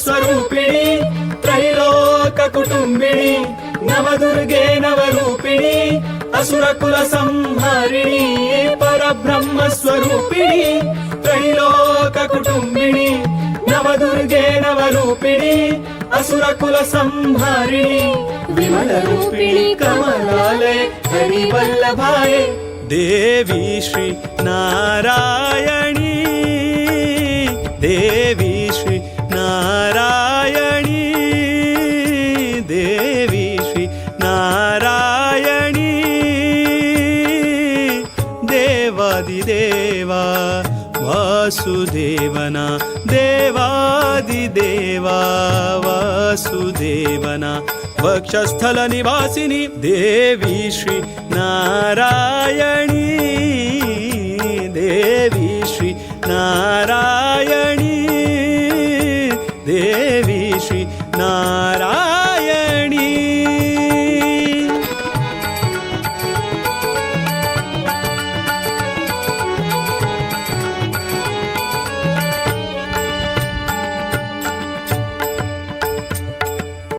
ಸ್ವರೂಪಿಣಿ ತ್ರೈಲೋಕ ಕುಟುಂಬಿಣಿ ನವದುರ್ಗೆ ನವರೂಪಿಣಿ ಅಸುರ ಕುಲ ಸಂಹಾರಿಣಿ ಪರಬ್ರಹ್ಮ ಸ್ವರೂಪಿಣಿ ತ್ರೈಲೋಕ ಕುಟುಂಬಿಣಿ ನವದುರ್ಗೆ ನವರೂಪಿಣಿ ಅಸುರ ಕುಲ ಸಂಹಾರಿಣಿ ವಿಮಲ ರೂಪಿಣಿ ಕಮಲಾಲಯ ಹರಿವಲ್ಲಭಾಯ ದೇವಿ ಶ್ರೀ ನಾರಾಯಣಿ ದೇವಿ ಶ್ರೀ ನಾರಾಯಣಿ ದೇವಿ ಶ್ರೀ ನಾರಾಯಣಿ ದೇವಾದಿದೇವ ವಾಸುದೇವನ ದೇವಾದಿದೇವ ವಾಸುದೇವನ ವಕ್ಷಸ್ಥಲ ನಿವಾಸಿನಿ ದೇವಿ ಶ್ರೀ ನಾರಾಯಣಿ ದೇವಿ ಶ್ರೀ ನಾರಾಯಣಿ ದೇವಿ ಶ್ರೀ ನಾರಾಯಣಿ